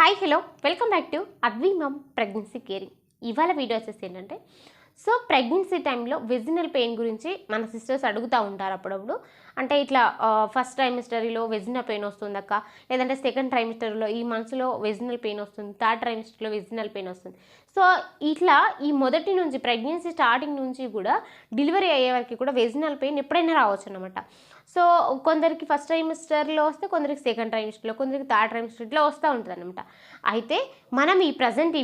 Hi hello welcome back to Advi mum pregnancy caring. ఇవాళ video వచ్చేసి ఏంటంటే ప్రెగ్నెన్సీ టైంలో వెజినల్ పెయిన్ గురించి మన సిస్టర్స్ అడుగుతూ ఉంటారు అప్పుడప్పుడు. అంటే ఇట్లా ఫస్ట్ ట్రైమిస్టరీలో వెజినల్ పెయిన్ వస్తుందక్క, లేదంటే సెకండ్ ట్రైమిస్టర్లో ఈ మంత్స్లో వెజినల్ పెయిన్ వస్తుంది, థర్డ్ ట్రైమిస్టర్లో వెజినల్ పెయిన్ వస్తుంది. సో ఇట్లా ఈ మొదటి నుంచి ప్రెగ్నెన్సీ స్టార్టింగ్ నుంచి కూడా డెలివరీ అయ్యే వరకు కూడా వెజినల్ పెయిన్ ఎప్పుడైనా రావచ్చు అనమాట. సో కొందరికి ఫస్ట్ ట్రైమిస్టర్లో వస్తే, కొందరికి సెకండ్ ట్రైమిస్టర్లో, కొందరికి థర్డ్ ట్రైమిస్టర్లో వస్తూ ఉంటుంది అనమాట. అయితే మనం ఈ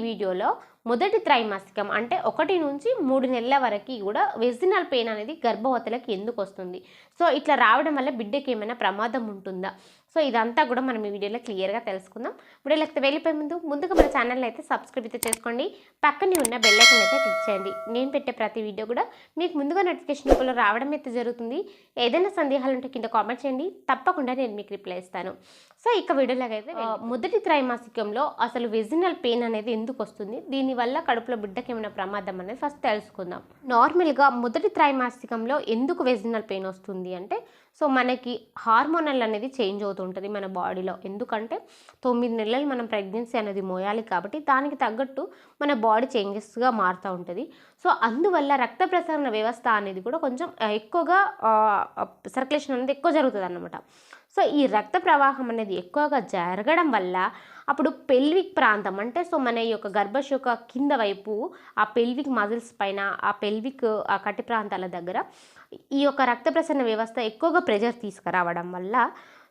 వీడియోలో మొదటి త్రైమాసికం అంటే 1 నుంచి 3 నెలల వరకు కూడా వెజినల్ పెయిన్ అనేది గర్భవతులకు ఎందుకు వస్తుంది, సో ఇట్లా రావడం వల్ల బిడ్డకి ఏమైనా ప్రమాదం ఉంటుందా, సో ఇదంతా కూడా మనం ఈ వీడియోలో క్లియర్గా తెలుసుకుందాం. వీడియోలోకి వెళ్ళిపోయే ముందుగా మన ఛానల్ అయితే సబ్స్క్రైబ్ అయితే చేసుకోండి, పక్కనే ఉన్న బెల్ ఐకాన్ అయితే క్లిక్ చేయండి. నేను పెట్టే ప్రతి వీడియో కూడా మీకు ముందుగా నోటిఫికేషన్ రూపంలో రావడం అయితే జరుగుతుంది. ఏదైనా సందేహాలు ఉంటే కింద కామెంట్ చేయండి, తప్పకుండా నేను మీకు రిప్లై ఇస్తాను. సో ఇక వీడియోలోకి అయితే మొదటి త్రైమాసికంలో అసలు వెజినల్ పెయిన్ అనేది ఎందుకు వస్తుంది, దీనివల్ల కడుపులో బిడ్డకి ఏమైనా ప్రమాదం అనేది ఫస్ట్ తెలుసుకుందాం. నార్మల్గా మొదటి త్రైమాసికంలో ఎందుకు వెజినల్ పెయిన్ వస్తుంది అంటే, సో మనకి హార్మోనల్ అనేది చేంజ్ అవుతుంటుంది మన బాడీలో. ఎందుకంటే 9 నెలలు మనం ప్రెగ్నెన్సీ అనేది మోయాలి కాబట్టి దానికి తగ్గట్టు మన బాడీ చేంజెస్గా మారుతూ ఉంటుంది. సో అందువల్ల రక్త ప్రసరణ వ్యవస్థ అనేది కూడా కొంచెం ఎక్కువగా సర్క్యులేషన్ అనేది ఎక్కువ జరుగుతుంది అన్నమాట. సో ఈ రక్త ప్రవాహం అనేది ఎక్కువగా జరగడం వల్ల అప్పుడు పెల్విక్ ప్రాంతం అంటే మన యొక్క గర్భశోక కింద వైపు ఆ పెల్విక్ మజిల్స్ పైన, ఆ పెల్విక్ ఆ కటి ప్రాంతాల దగ్గర ఈ యొక్క రక్త ప్రసరణ వ్యవస్థ ఎక్కువగా ప్రెషర్ తీసుకురావడం వల్ల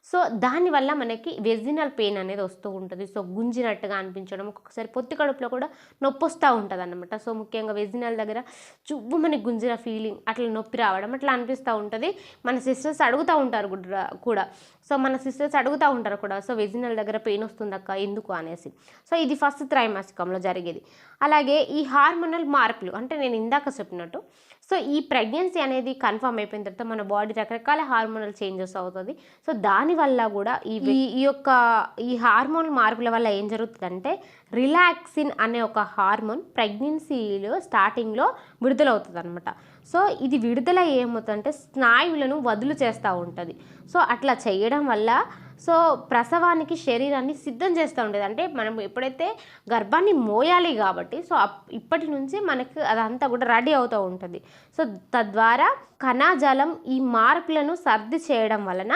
సో దానివల్ల మనకి వెజినల్ పెయిన్ అనేది వస్తూ ఉంటుంది. సో గుంజినట్టుగా అనిపించడం, ఒక్కొక్కసారి పొత్తి కడుపులో కూడా నొప్పి వస్తూ ఉంటుంది అన్నమాట. సో ముఖ్యంగా వెజినల్ దగ్గర చువ్వు మనకి గుంజిన ఫీలింగ్, అట్లా నొప్పి రావడం అట్లా అనిపిస్తూ ఉంటుంది. మన సిస్టర్స్ అడుగుతూ ఉంటారు కూడా. సో వెజినల్ దగ్గర పెయిన్ వస్తుందక్క ఎందుకు అనేసి. సో ఇది ఫస్ట్ త్రైమాసికంలో జరిగేది. అలాగే ఈ హార్మోనల్ మార్పులు అంటే నేను ఇందాక చెప్పినట్టు, సో ఈ ప్రెగ్నెన్సీ అనేది కన్ఫర్మ్ అయిపోయిన తర్వాత మన బాడీ రకరకాల హార్మోనల్ చేంజెస్ అవుతుంది. సో దానివల్ల కూడా ఈ హార్మోన్ మార్పుల వల్ల ఏం జరుగుతుందంటే, రిలాక్సిన్ అనే ఒక హార్మోన్ ప్రెగ్నెన్సీలో స్టార్టింగ్లో విడుదలవుతుంది అనమాట. సో ఇది విడుదల ఏమవుతుందంటే స్నాయువులను వదులు చేస్తూ ఉంటుంది. సో అట్లా చేయడం వల్ల సో ప్రసవానికి శరీరాన్ని సిద్ధం చేస్తూ ఉండేది. అంటే మనం ఎప్పుడైతే గర్భాన్ని మోయాలి కాబట్టి సో ఇప్పటి నుంచి మనకు అదంతా కూడా రెడీ అవుతూ ఉంటుంది. సో తద్వారా కణజాలం ఈ మార్పులను సర్ది చేయడం వలన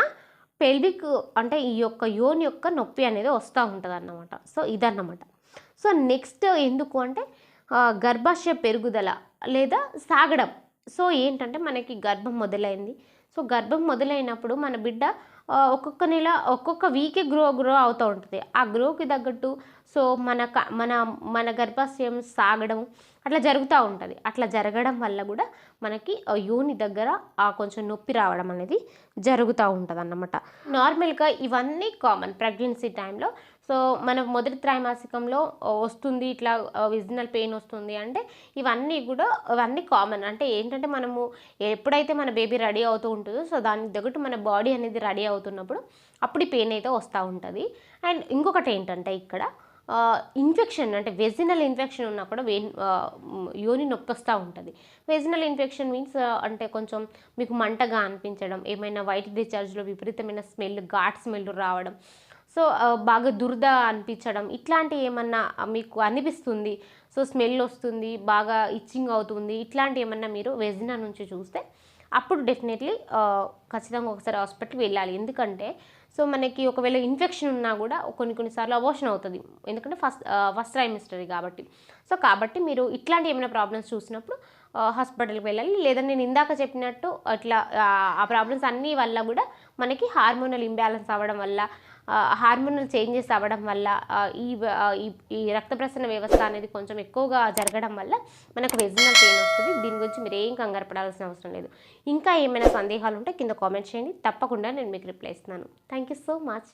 పెల్విక్ అంటే ఈ యొక్క యోని యొక్క నొప్పి అనేది వస్తూ ఉంటుంది అన్నమాట. సో ఇదన్నమాట. సో నెక్స్ట్ ఎందుకు అంటే గర్భాశయ పెరుగుదల లేదా సాగడం. సో ఏంటంటే మనకి గర్భం మొదలైంది. సో గర్భం మొదలైనప్పుడు మన బిడ్డ ఒక్కొక్క నెల ఒక్కొక్క వీకే గ్రో అవుతూ ఉంటుంది. ఆ గ్రోకి తగ్గట్టు సో మన గర్భాశయం సాగడం అట్లా జరుగుతూ ఉంటుంది. అట్లా జరగడం వల్ల కూడా మనకి యోని దగ్గర కొంచెం నొప్పి రావడం అనేది జరుగుతూ ఉంటుంది అన్నమాట. నార్మల్గా ఇవన్నీ కామన్ ప్రెగ్నెన్సీ టైంలో. సో మన మొదటి త్రైమాసికంలో వస్తుంది ఇట్లా వెజినల్ పెయిన్ వస్తుంది అంటే ఇవన్నీ కామన్. అంటే ఏంటంటే మనము ఎప్పుడైతే మన బేబీ రెడీ అవుతూ ఉంటుందో సో దానికి తగ్గట్టు మన బాడీ అనేది రెడీ అవుతున్నప్పుడు అప్పుడు ఈ పెయిన్ అయితే వస్తూ ఉంటుంది. అండ్ ఇంకొకటి ఏంటంటే ఇక్కడ ఇన్ఫెక్షన్ అంటే వెజినల్ ఇన్ఫెక్షన్ ఉన్నా కూడా యోని నొప్పి వస్తూ ఉంటుంది. వెజినల్ ఇన్ఫెక్షన్ మీన్స్ అంటే కొంచెం మీకు మంటగా అనిపించడం, ఏమైనా వైట్ డిశ్చార్జ్లో విపరీతమైన స్మెల్, ఘాట్ స్మెల్ రావడం, సో బాగా దురద అనిపించడం, ఇట్లాంటి ఏమన్నా మీకు అనిపిస్తుంది, సో స్మెల్ వస్తుంది, బాగా ఇచ్చింగ్ అవుతుంది, ఇట్లాంటి ఏమన్నా మీరు వెజినా నుంచి చూస్తే అప్పుడు డెఫినెట్లీ ఖచ్చితంగా ఒకసారి హాస్పిటల్కి వెళ్ళాలి. ఎందుకంటే సో మనకి ఒకవేళ ఇన్ఫెక్షన్ ఉన్నా కూడా కొన్నిసార్లు అబోర్షన్ అవుతుంది. ఎందుకంటే ఫస్ట్ ట్రైమిస్టరీ కాబట్టి మీరు ఇట్లాంటి ఏమైనా ప్రాబ్లమ్స్ చూసినప్పుడు హాస్పిటల్కి వెళ్ళాలి. లేదా నేను ఇందాక చెప్పినట్టు అట్లా ఆ ప్రాబ్లమ్స్ అన్నీ వల్ల కూడా మనకి హార్మోనల్ ఇంబ్యాలెన్స్ అవ్వడం వల్ల, హార్మోనల్ చేంజెస్ అవ్వడం వల్ల, ఈ రక్త ప్రసరణ వ్యవస్థ అనేది కొంచెం ఎక్కువగా జరగడం వల్ల మనకు వెజినల్ పెయిన్ వస్తుంది. దీని గురించి మీరు ఏం కంగారు పడాల్సిన అవసరం లేదు. ఇంకా ఏమైనా సందేహాలు ఉంటే కింద కామెంట్ చేయండి, తప్పకుండా నేను మీకు రిప్లై ఇస్తున్నాను. Thank you so much.